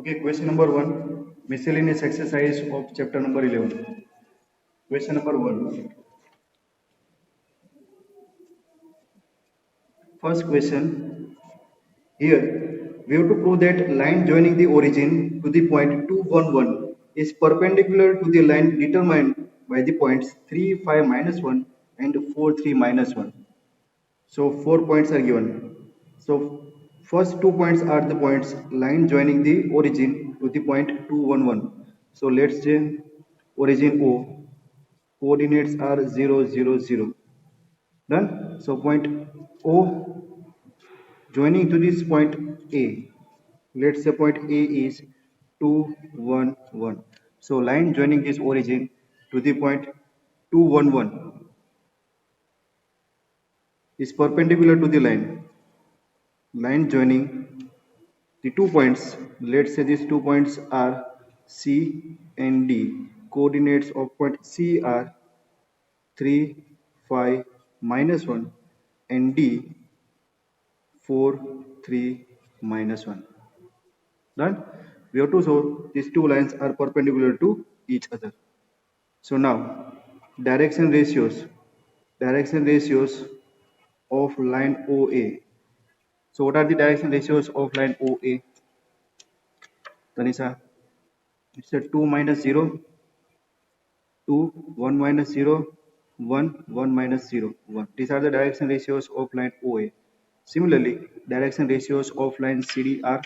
Okay, question number 1, miscellaneous exercise of chapter number 11. Question number 1. First question, here we have to prove that line joining the origin to the point 211 is perpendicular to the line determined by the points 3, 5, minus 1 and 4, 3, minus 1. So 4 points are given. So first 2 points are the points line joining the origin to the point 211. So let's say origin O, coordinates are 0, 0, 0. Done. So point O joining to this point A. Let's say point A is 2, 1, 1. So line joining this origin to the point 211 is perpendicular to the line joining the 2 points. Let's say these 2 points are C and D. Coordinates of point C are 3, 5, minus 1 and D 4, 3, minus 1. Done. We have to show these two lines are perpendicular to each other. So now direction ratios of line OA. So what are the direction ratios of line OA? Tanisha, it's a 2 minus 0, 2, 1 minus 0, 1, 1 minus 0, 1. These are the direction ratios of line OA. Similarly, direction ratios of line CD are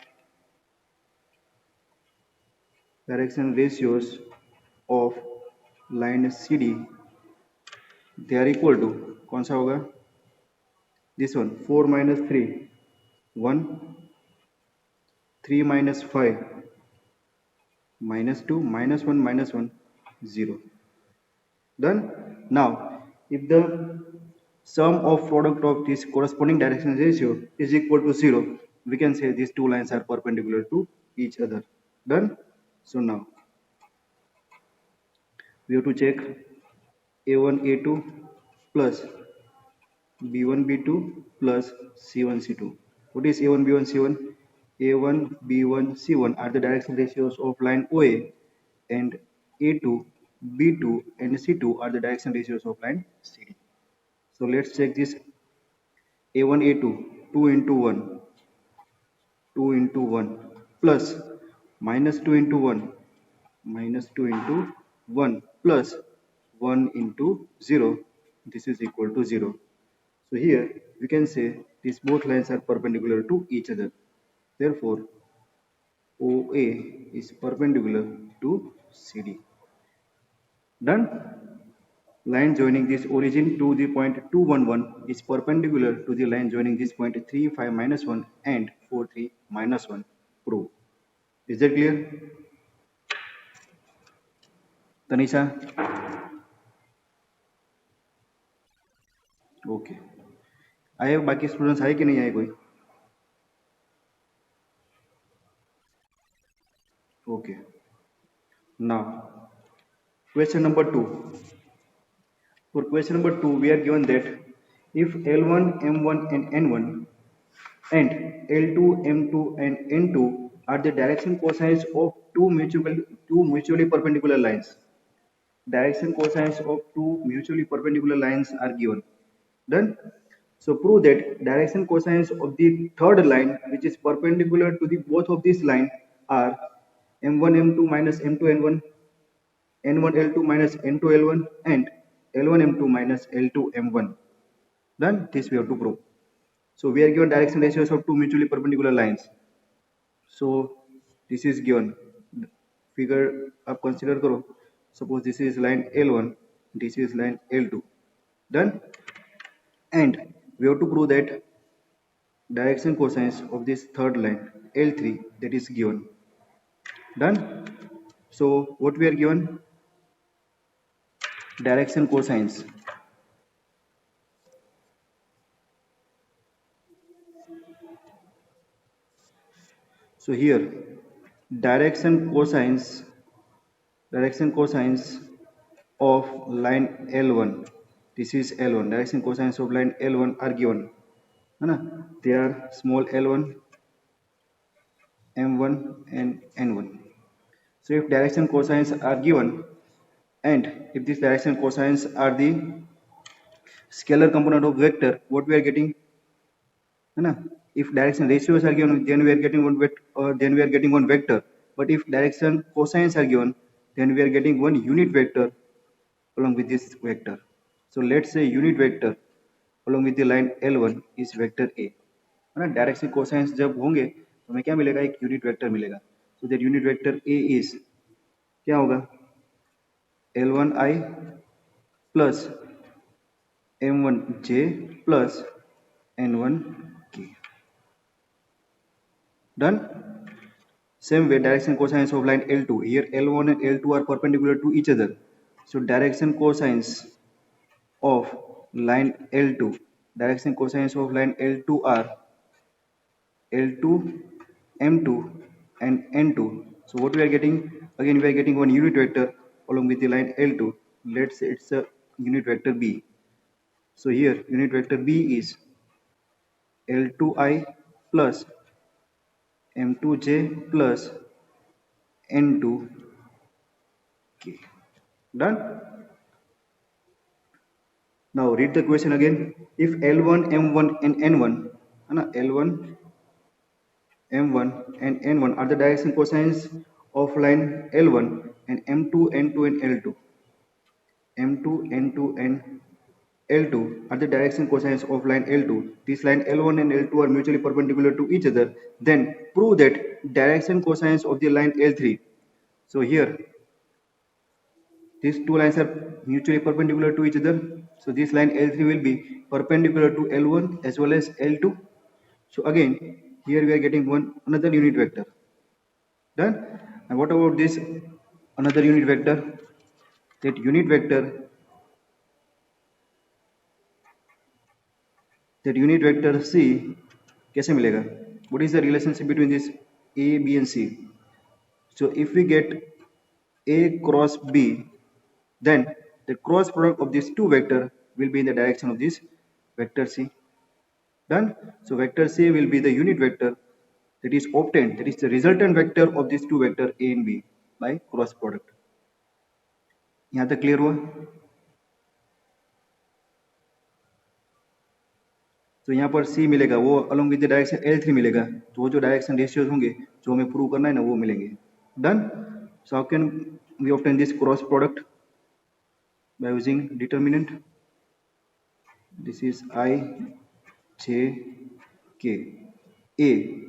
direction ratios of line CD, they are equal to, कौन सा होगा, this one, 4 minus 3, 1, 3 minus 5, minus 2, minus 1, minus 1, 0. Done. Now if the sum of product of this corresponding direction ratio is equal to 0, we can say these two lines are perpendicular to each other. Done. So now we have to check A1 A2 plus B1 B2 plus C1 C2. What is A1 B1 C1? A1 B1 C1 are the direction ratios of line OA, and A2 B2 and C2 are the direction ratios of line CD. So let's check this. A1 A2, 2 into 1, 2 into 1 plus minus 2 into 1, minus 2 into 1 plus 1 into 0, this is equal to 0. So here we can say these both lines are perpendicular to each other. Therefore, OA is perpendicular to CD. Done. Line joining this origin to the point 211 is perpendicular to the line joining this point 3, 5, minus 1 and 4, 3, minus 1. Prove. Is that clear? Tanisha? Okay. आए बाकी students आए कि नहीं आए कोई? Okay. Now, question number 2. For question number 2, we are given that if L1, M1 and N1 and L2, M2 and N2 are the direction cosines of two mutually perpendicular lines. Direction cosines of two mutually perpendicular lines are given. Done. So prove that direction cosines of the third line, which is perpendicular to the both of these lines, are M1 M2 minus M2 N1, N1 L2 minus N2 L1, and L1 M2 minus L2 M1. Done. This we have to prove. So we are given direction ratios of two mutually perpendicular lines. So this is given. Figure up, consider करो. Suppose this is line L1, this is line L2. Done. And we have to prove that direction cosines of this third line L3, that is given. Done. So what we are given? Direction cosines. So here direction cosines of line L1, this is L1, direction cosines of line L1 are given. They are small L1 m1 and n1. So if direction cosines are given and if these direction cosines are the scalar component of vector, what we are getting, है ना? If direction ratios are given, then we are getting one vector. But if direction cosines are given, then we are getting one unit vector along with this vector. So let's say unit vector along with the line L1 is vector A. है ना? Direction cosines जब होंगे तो हमें क्या मिलेगा, एक unit vector मिलेगा. So that unit vector A is क्या होगा, L1I plus M1J plus N1K. Done. Same way direction cosines of line L2, here L1 and L2 are perpendicular to each other, so direction cosines of line L2, are L2, M2 and N2. So what we are getting, again we are getting one unit vector along with the line L2. Let's say it's a unit vector B. So here unit vector B is L2I plus M2J plus N2K. Done. Now read the question again. If L1, M1 and N1, L1, M1 and N1 are the direction cosines of line L1 and M2, N2 and L2. M2, N2 and L2 are the direction cosines of line L2. This line L1 and L2 are mutually perpendicular to each other. Then prove that direction cosines of the line L3. So here these two lines are mutually perpendicular to each other. So this line L3 will be perpendicular to L1 as well as L2. So again here we are getting another unit vector. Done. And what about this another unit vector? That unit vector C कैसे मिलेगा? What is the relationship between this A, B and C? So if we get A cross B, then the cross product of these two vector will be in the direction of this vector C. Done. So vector C will be the unit vector that is obtained, that is the resultant vector of these two vector A and B by cross product. यहाँ तक clear हुआ? तो यहाँ पर C मिलेगा, वो along with the direction L3 मिलेगा, तो वो जो डायरेक्शन रेशियोज होंगे जो हमें प्रूव करना है ना वो मिलेंगे. Done. So how can we obtain this cross product? By using determinant. This is I, J, K. A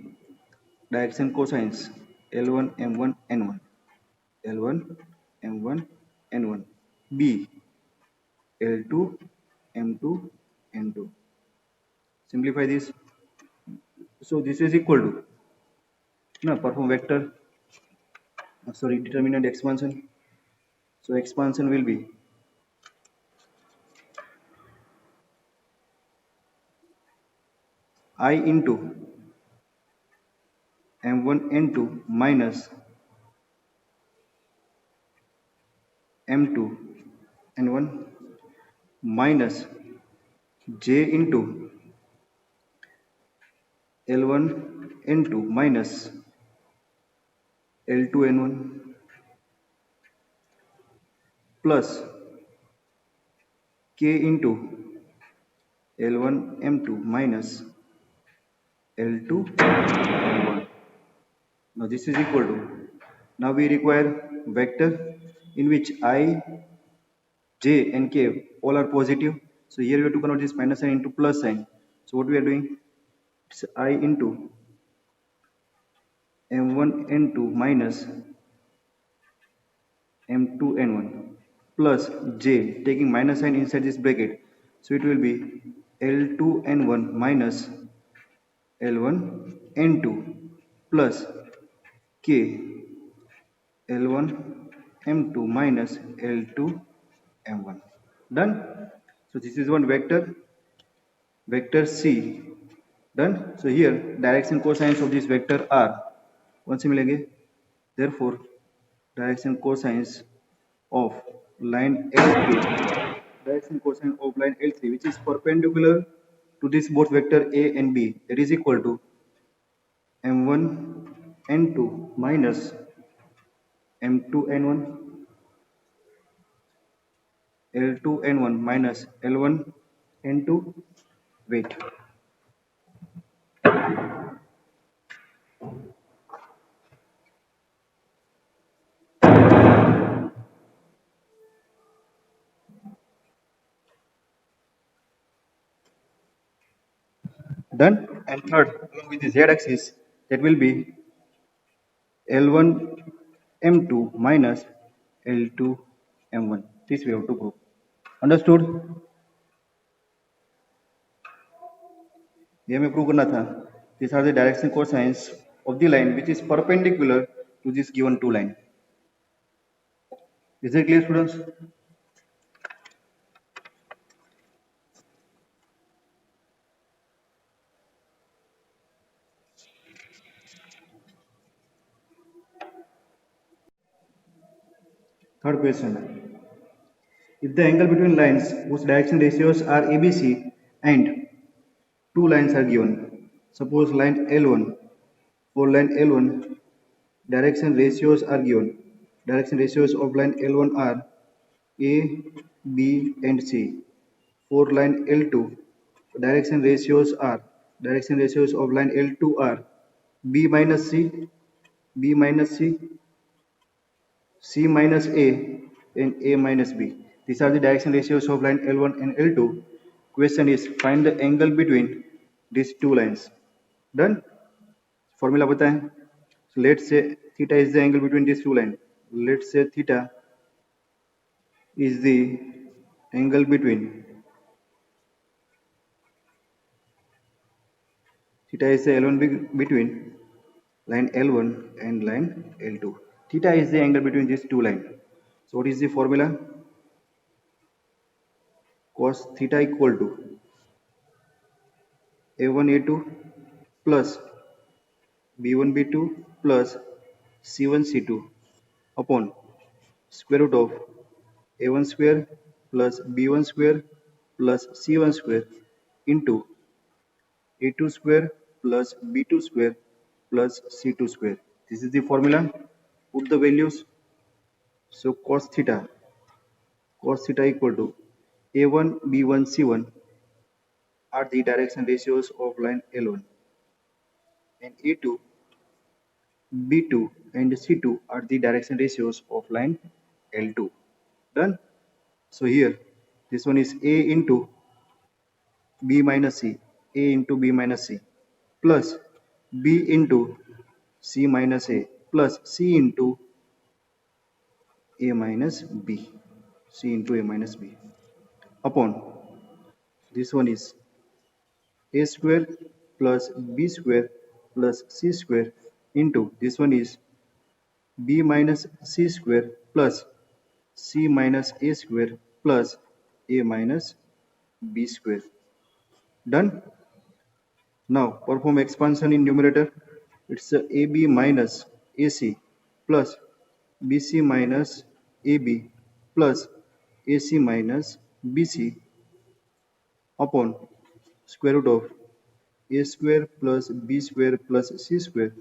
direction cosines L1, M1, N1. L1, M1, N1. B L2, M2, N2. Simplify this. So this is equal to perform vector determinant expansion. So expansion will be I into M1 N2 minus M2 N1 minus J into L1 N2 minus L2 N1 plus K into L1 M2 minus L2 M1. Now this is equal to, now we require vector in which I, J and K all are positive. So here we have to convert this minus sign into plus sign. So what we are doing, it's I into M1 N2 minus M2 N1 plus J, taking minus sign inside this bracket. So it will be L2 N1 minus L1 N2 plus K L1 M2 minus L2 M1. Done. So this is one vector C. Done. So here direction cosines of this vector are कौन से मिलेंगे? Therefore direction cosines of line L3, which is perpendicular to this both vector A and B, that is equal to M1 n2 minus m2 n1, L2 n1 minus L1 n2. Wait. Done. And third, along with the z axis, that will be L1 m2 minus L2 m1. This we have to prove. Understood? ये हमें prove करना था. These are the direction cosines of the line which is perpendicular to this given two line. Is it clear, students? Third question. If the angle between lines whose direction ratios are ABC and two lines are given, suppose line L1, for line L1, direction ratios are given. Direction ratios of line L1 are A, B and C. For line L2, direction ratios of line L2 are B minus C, B minus C, C minus A and A minus B. These are the direction ratios of line L1 and L2. Question is find the angle between these two lines. Done? Formula बताएं. So let's say theta is the angle between these two lines. Let's say theta is the angle between between line L1 and line L2. Theta is the angle between these two lines. So what is the formula? Cos theta equal to A1 A2 plus B1 B2 plus C1 C2 upon square root of A1 square plus B1 square plus C1 square into A2 square plus B2 square plus C2 square. This is the formula. Put the values. So cos theta equal to A1 B1 C1 are the direction ratios of line L1 and A2 B2 and C2 are the direction ratios of line L2. Done? So here this one is A into B minus C, A into B minus C plus B into C minus A plus C into A minus B, C into A minus B upon this one is A square plus B square plus C square into this one is B minus C square plus C minus A square plus A minus B square. Done? Now perform expansion in numerator. It's AB minus AC plus BC minus AB plus AC minus BC upon square root of A square plus B square plus C square,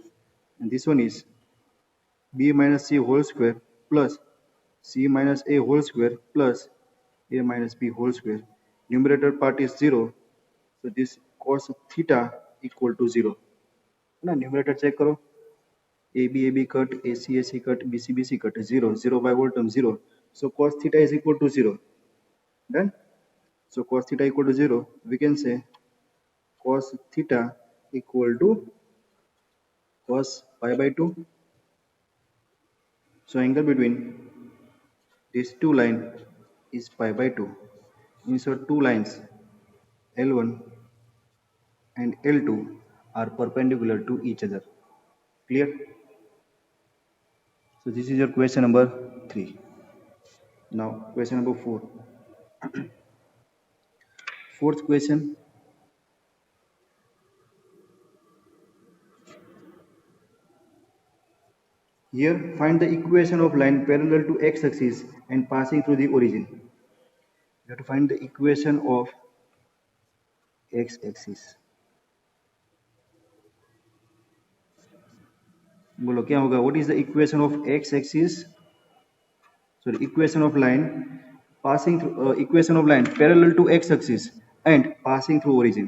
and this one is B minus C whole square plus C minus A whole square plus A minus B whole square. Numerator part is 0, so this cos theta equal to 0. ना numerator check करो. AB cut, AC cut, BC cut, 0, 0 by whole term 0. So cos theta is equal to 0. Done? So cos theta equal to 0. We can say cos theta equal to cos pi by 2. So angle between these two lines is pi by 2. Insert two lines L1 and L2 are perpendicular to each other. Clear? So this is your question number 3. Now question number 4. Fourth question. Here find the equation of line parallel to x-axis and passing through the origin. You have to find the equation of x-axis. बोलो क्या होगा? What is the equation of x axis, sorry equation of line passing through equation of line parallel to x axis and passing through origin.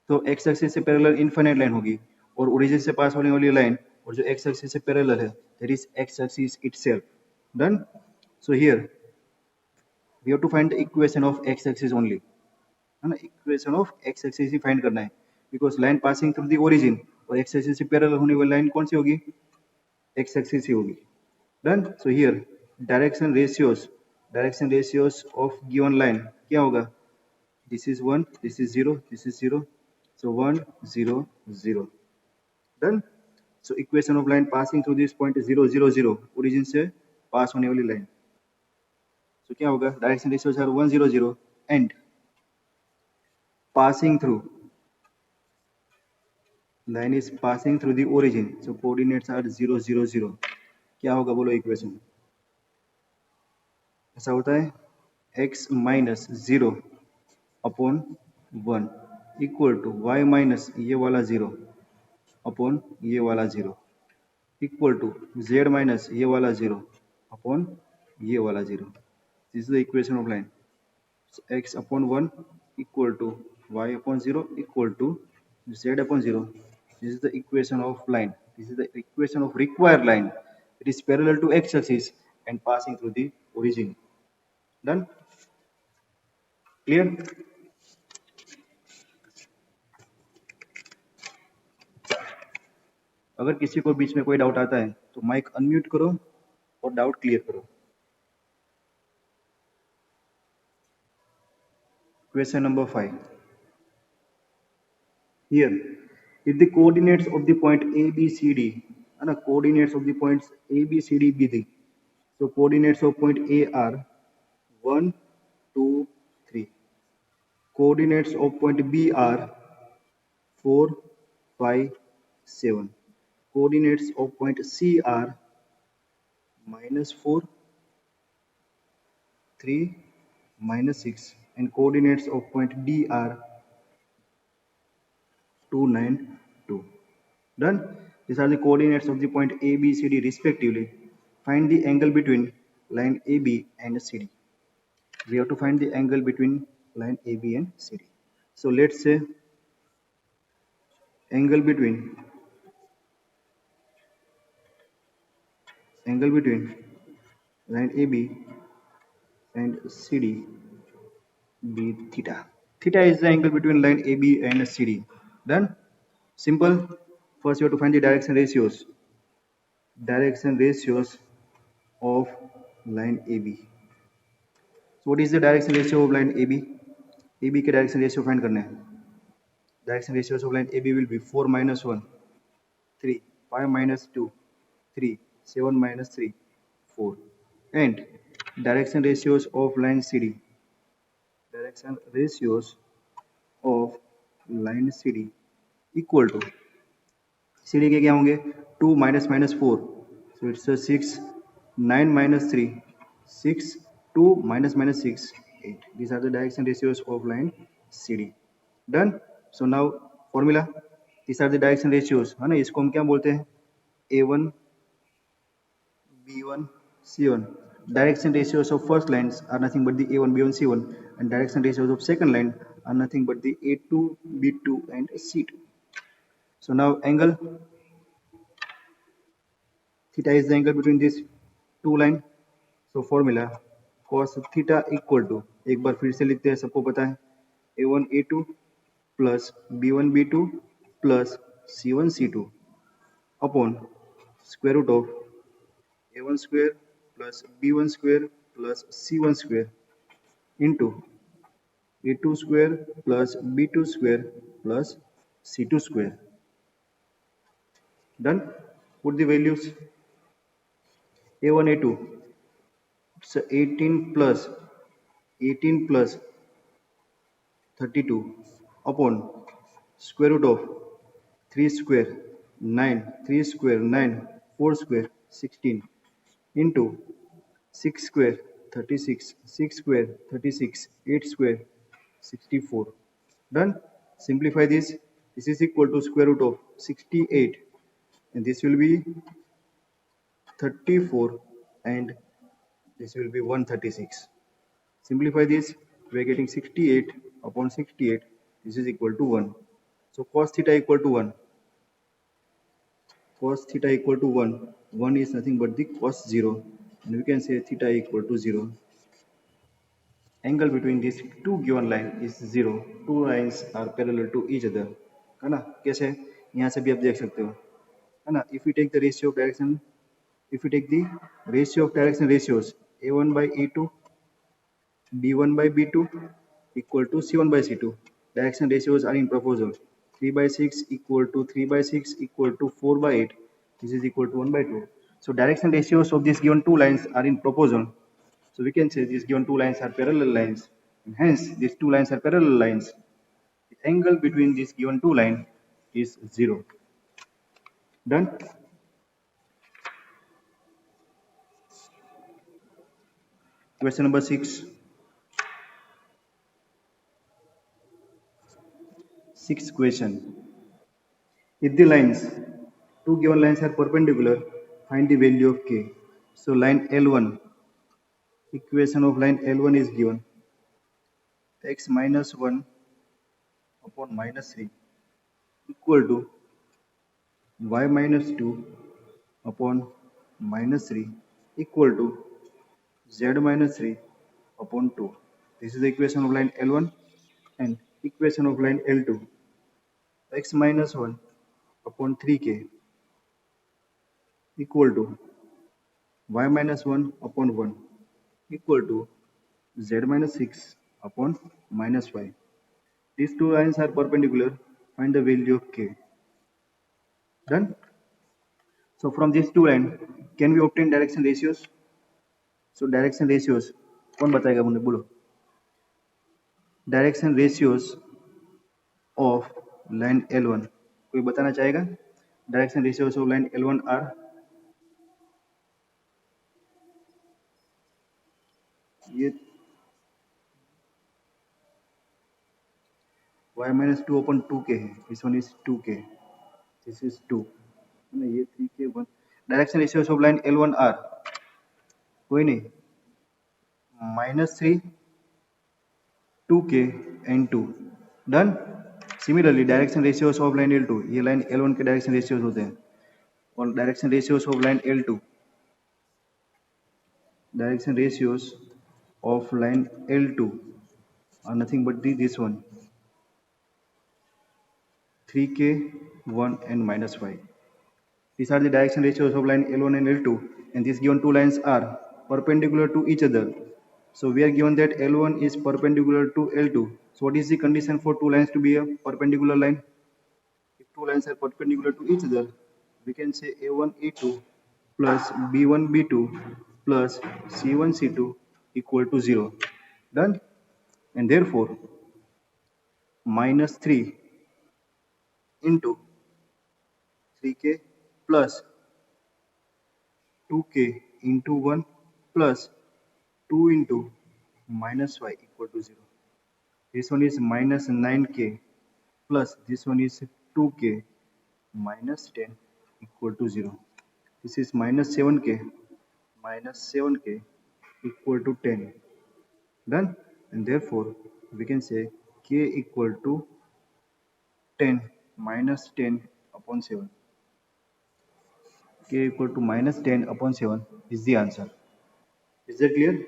तो x axis से parallel infinite line होगी और origin से pass होने वाली line और जो x axis से parallel है that is x axis itself. Done. So here we have to find the equation of x axis only, है ना? Equation of x axis he find करना है because line passing through the origin और x axis से parallel होने वाली line कौन सी होगी? x axis ही होगी. Done. So here direction ratios of given line क्या होगा? This is 1, this is 0, this is 0, so 1 0 0. Done. So equation of line passing through this point 0 0 0 origin से पास होने वाली लाइन. सो क्या होगा? Direction ratios are 1 0 0 and passing through line is passing through the origin, so coordinates are 0 0 0. क्या होगा बोलो equation? ऐसा होता है x minus 0 upon 1 equal to y minus ये वाला 0 अपॉन ये वाला 0 इक्वल टू z माइनस ये वाला 0 अपॉन ये वाला 0. This is the equation of line. x upon 1 equal to y upon 0 equal to z upon 0. This is the equation of line. This is the equation of required line. It is parallel to x axis and passing through the origin. Done? Clear? अगर किसी को बीच में कोई doubt आता है तो mic unmute करो और डाउट क्लियर करो. Question number 5. Here, if the coordinates of the point A, B, C, D, and the coordinates of the points A, B, C, D, B, D. So coordinates of point A are 1, 2, 3. Coordinates of point B are 4, 5, 7. Coordinates of point C are -4, 3, -6. And coordinates of point D are 2, 9, 2. Done. These are the coordinates of the point A, B, C, D respectively. Find the angle between line AB and CD. We have to find the angle between line AB and CD. So let's say angle between line AB and CD be theta. Theta is the angle between line AB and CD. Done. Simple. First you have to find the direction ratios of line AB. So what is the direction ratio of line AB? AB के direction ratio find करना है. Direction ratios of line AB will be 4 minus 1, 3, 5 minus 2, 3, 7 minus 3, 4. And direction ratios of line CD. Direction ratios of line CD equal to CD के क्या होंगे? 2 minus minus 4, so it's a 6, 9 minus 3, 6, 2 minus minus 6, 8. These are the direction ratios of line CD. Done. So now formula. These are the direction ratios, है ना? इसको हम क्या बोलते हैं? A1, B1, C1. Direction ratios of first lines are nothing but the A1, B1, C1, and direction ratios of second line are nothing but the A2, B2, and C2. So now angle theta is the angle between these two lines. So formula cos theta equal to, एक बार फिर से लिखते हैं, सबको पता है, A1 A2 plus B1 B2 plus C1 C2 upon square root of A1 square plus B1 square plus C1 square into A2 square plus B2 square plus C2 square. Done. Put the values. A1 A2, it's 18 plus 32 upon square root of 3 square 9, 3 square 9, 4 square 16 into 6 square 36, 6 square 36, 8 square 64. Done. Simplify this. This is equal to square root of 68 and this will be 34 and this will be 136. Simplify this, we are getting 68 upon 68. This is equal to 1. So cos theta equal to 1. Cos theta equal to 1. 1 is nothing but the cos 0. And we can say theta equal to 0. Angle between these two given line is 0. Two lines are parallel to each other. है ना? कैसे? यहाँ से भी आप देख सकते हो. है ना? If we take the ratio of direction, if we take the ratio of direction ratios, A1 by A2, B1 by B2 equal to C1 by C2. Direction ratios are in proposal. 3 by 6 equal to 3 by 6 equal to 4 by 8. This is equal to 1 by 2. So direction ratios of these given two lines are in proposal. So we can say these given two lines are parallel lines. And hence, these two lines are parallel lines. The angle between these given two lines is 0. Done? Question number 6. Sixth question. If the lines, two given lines are perpendicular, find the value of k. So line L1, equation of line L1 is given x minus 1 upon minus 3 equal to y minus 2 upon minus 3 equal to z minus 3 upon 2. This is the equation of line L1 and equation of line L2. X minus 1 upon 3k equal to y minus 1 upon 1 equal to z minus 6 upon minus 5. These two lines are perpendicular. Find the value of k. Done? So from these two lines, can we obtain direction ratios? So direction ratios, कौन बताएगा मुझे बोलो? Direction ratios of line L1 कोई बताना चाहेगा? Direction ratios of line L1 are ये y minus 2 upon 2k है. This one is 2k. This is 2. ना ये 3k 1. Direction ratios of line L1 are कोई नहीं. -3, 2k and 2. Done? Similarly, direction ratios of line L2, ये line L1 के direction ratios होते हैं. और direction ratios of line L2, direction ratios of line L2 are nothing but this one, 3k, 1 and minus 5. These are the direction ratios of line L1 and L2, and these given two lines are perpendicular to each other. So we are given that L1 is perpendicular to L2. So what is the condition for two lines to be a perpendicular line? If two lines are perpendicular to each other, we can say A1 A2 plus B1 B2 plus C1 C2 equal to 0. Done? And therefore minus 3 into 3k plus 2k into 1 plus 2 into minus 5 equal to 0. This one is minus 9k plus this one is 2k minus 10 equal to 0. This is minus 7k equal to 10. Done? And therefore we can say k equal to 10 minus 10 upon 7. K equal to minus 10 upon 7 is the answer. Is that clear?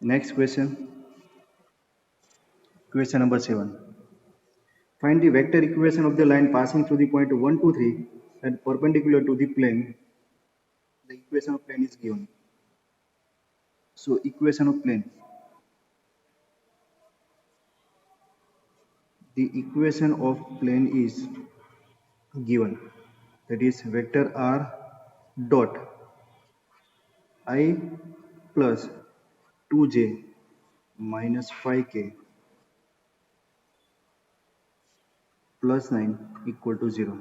Next question. Question number 7. Find the vector equation of the line passing through the point 1, 2, 3 and perpendicular to the plane. The equation of plane is given. So equation of plane. The equation of plane is given. That is vector r dot I plus 2j minus 5k plus 9 equal to 0.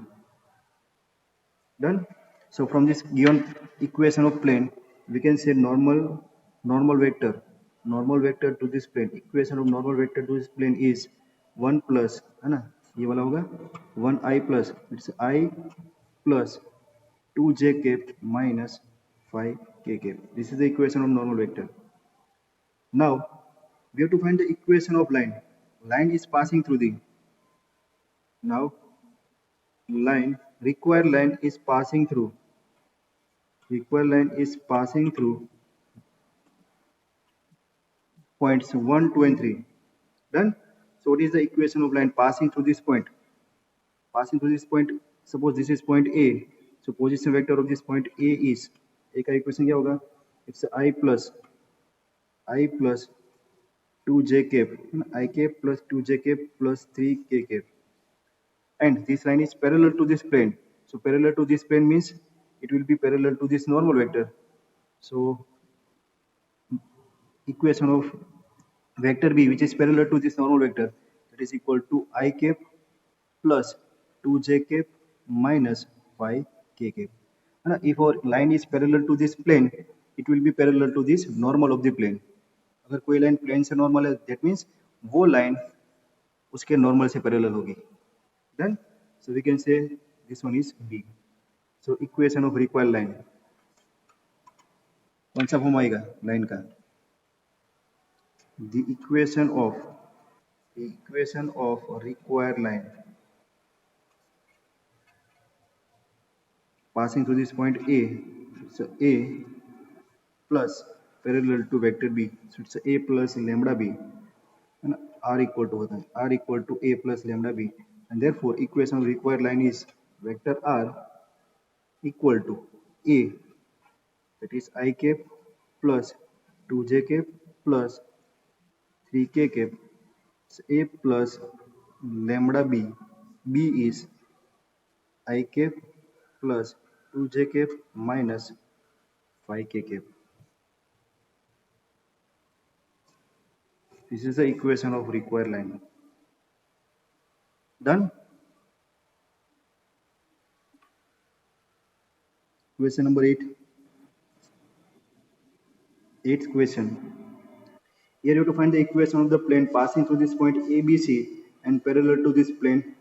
Done. So from this given equation of plane, we can say normal vector to this plane. Equation of normal vector to this plane is 1 plus, है ना, ये वाला होगा 1 I plus, it's I plus 2j cap minus 5k cap. This is the equation of normal vector. Now we have to find the equation of line. Line is passing through the, now required line is passing through, required line is passing through points 1, 2 and 3. Done. So what is the equation of line passing through this point? Passing through this point, suppose this is point A. So position vector of this point A is, A का equation क्या होगा? It's I plus 2j cap, I cap plus 2j cap plus 3k cap. And this line is parallel to this plane. So parallel to this plane means it will be parallel to this normal vector. So equation of vector B, which is parallel to this normal vector, that is equal to I cap plus 2j cap minus 5k cap. If our line is parallel to this plane, it will be parallel to this normal of the plane. अगर कोई line plane से normal है, that means वो line उसके normal से parallel होगी. Done. So we can say this one is B. So equation of required line, कौन सा फॉर्म आएगा लाइन का? The equation of required line passing through this point A, so A plus parallel to vector B, so it's A plus lambda B, and R equal to होता है, R equal to A plus lambda B, and therefore equation of required line is vector R equal to A, that is I cap plus 2j cap plus 3k cap. So A plus lambda B, B is I cap plus 2j cap minus 5k cap. This is the equation of required line. Done. Question number 8. Eighth question. Here you have to find the equation of the plane passing through this point ABC and parallel to this plane.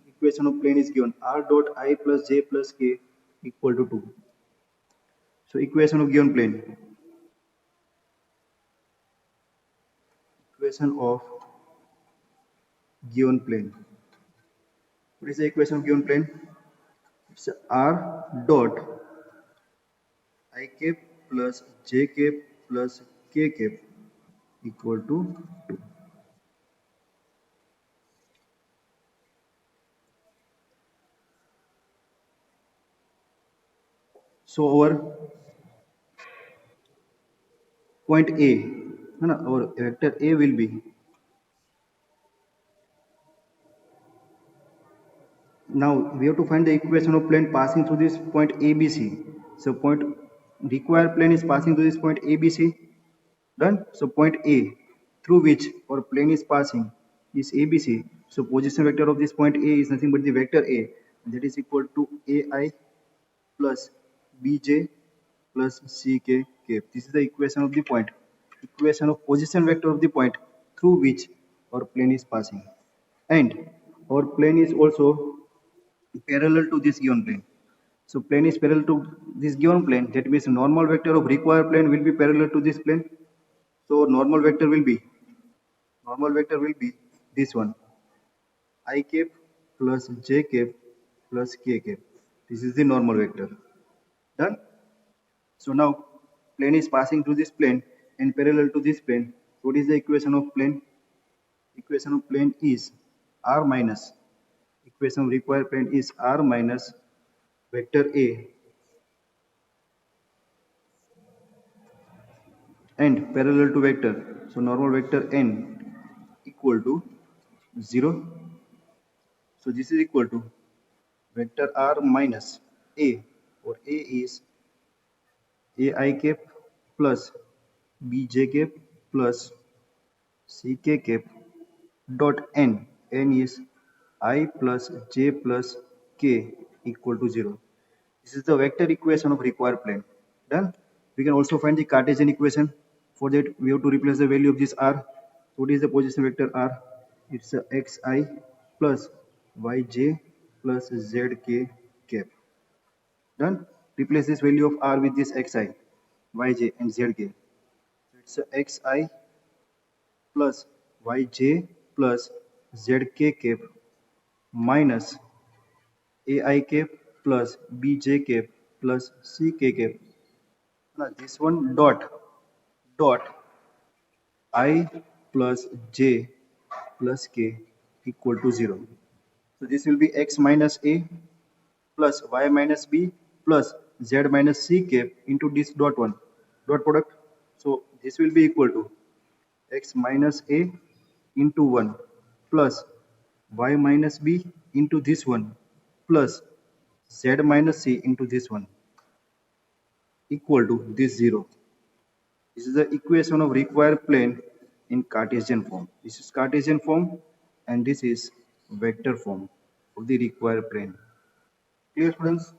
Equation of plane is given R dot I plus J plus K equal to 2. So equation of given plane. Equation of given plane. What is the equation of given plane? It's R dot I cap plus J cap plus K cap equal to 2. So our point A, our vector A will be, now we have to find the equation of plane passing through this point ABC. So point required plane is passing through this point ABC. Done. So point A through which our plane is passing is ABC. So position vector of this point A is nothing but the vector A, and that is equal to AI plus BJ plus CK cap. This is the equation of the point. Equation of position vector of the point through which our plane is passing. And our plane is also parallel to this given plane. So plane is parallel to this given plane. That means normal vector of required plane will be parallel to this plane. So normal vector will be this one, I cap plus j cap plus k cap. This is the normal vector. Done. So now plane is passing through this plane and parallel to this plane. What is the equation of plane? Equation of plane is r minus, equation of required plane is r minus vector A and parallel to vector. So normal vector n equal to 0. So this is equal to vector r minus A, or A is ai cap plus bj cap plus ck cap dot n. N is I plus j plus k equal to 0. This is the vector equation of required plane. Done. We can also find the Cartesian equation. For that, we have to replace the value of this r. So what is the position vector r? It's a xi plus yj plus zk cap. Done. Replace this value of r with this xi, yj and zk. It's a xi plus yj plus zk cap minus ai cap plus bj cap plus ck cap. Now this one dot I plus j plus k equal to 0. So this will be x minus a plus y minus b plus z minus c cap into this dot 1 dot product. So this will be equal to x minus a into 1 plus y minus b into this one plus z minus c into this one equal to this 0. This is the equation of required plane in Cartesian form. This is Cartesian form and this is vector form of the required plane. Clear, students?